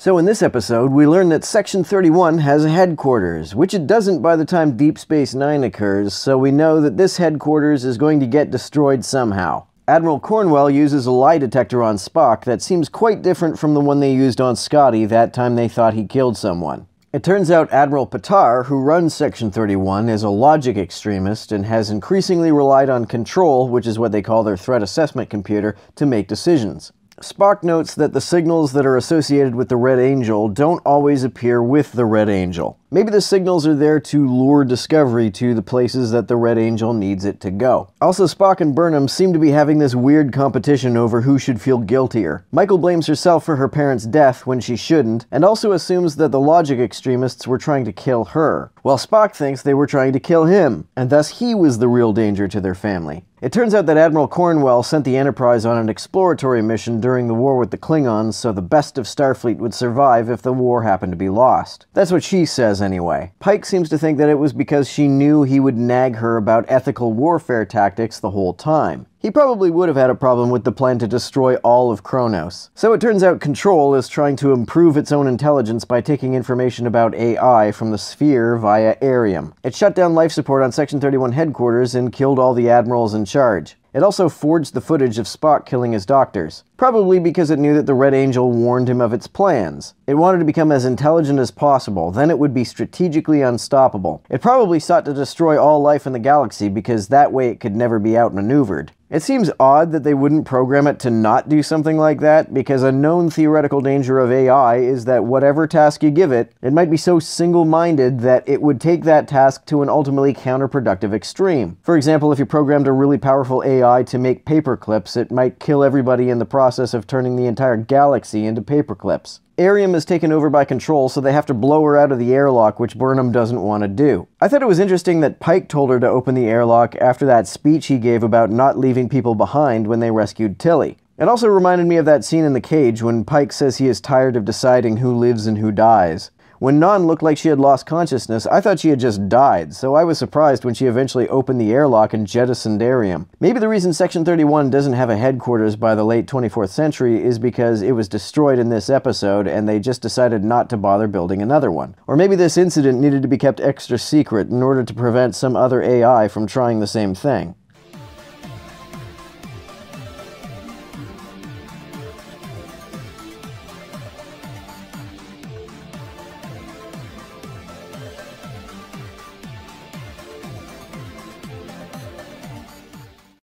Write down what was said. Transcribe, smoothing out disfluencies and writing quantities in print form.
So in this episode, we learn that Section 31 has a headquarters, which it doesn't by the time Deep Space Nine occurs, so we know that this headquarters is going to get destroyed somehow. Admiral Cornwell uses a lie detector on Spock that seems quite different from the one they used on Scotty that time they thought he killed someone. It turns out Admiral Patar, who runs Section 31, is a logic extremist and has increasingly relied on Control, which is what they call their threat assessment computer, to make decisions. Spock notes that the signals that are associated with the Red Angel don't always appear with the Red Angel. Maybe the signals are there to lure Discovery to the places that the Red Angel needs it to go. Also, Spock and Burnham seem to be having this weird competition over who should feel guiltier. Michael blames herself for her parents' death when she shouldn't, and also assumes that the logic extremists were trying to kill her, while Spock thinks they were trying to kill him, and thus he was the real danger to their family. It turns out that Admiral Cornwell sent the Enterprise on an exploratory mission during the war with the Klingons so the best of Starfleet would survive if the war happened to be lost. That's what she says anyway. Pike seems to think that it was because she knew he would nag her about ethical warfare tactics the whole time. He probably would have had a problem with the plan to destroy all of Kronos. So it turns out Control is trying to improve its own intelligence by taking information about AI from the Sphere via Arium. It shut down life support on Section 31 headquarters and killed all the admirals in charge. It also forged the footage of Spock killing his doctors, probably because it knew that the Red Angel warned him of its plans. It wanted to become as intelligent as possible, then it would be strategically unstoppable. It probably sought to destroy all life in the galaxy because that way it could never be outmaneuvered. It seems odd that they wouldn't program it to not do something like that, because a known theoretical danger of AI is that whatever task you give it, it might be so single-minded that it would take that task to an ultimately counterproductive extreme. For example, if you programmed a really powerful AI to make paperclips, it might kill everybody in the process of turning the entire galaxy into paperclips. Arium is taken over by Control, so they have to blow her out of the airlock, which Burnham doesn't want to do. I thought it was interesting that Pike told her to open the airlock after that speech he gave about not leaving people behind when they rescued Tilly. It also reminded me of that scene in The Cage when Pike says he is tired of deciding who lives and who dies. When Non looked like she had lost consciousness, I thought she had just died, so I was surprised when she eventually opened the airlock and jettisoned Arium. Maybe the reason Section 31 doesn't have a headquarters by the late 24th century is because it was destroyed in this episode and they just decided not to bother building another one. Or maybe this incident needed to be kept extra secret in order to prevent some other AI from trying the same thing.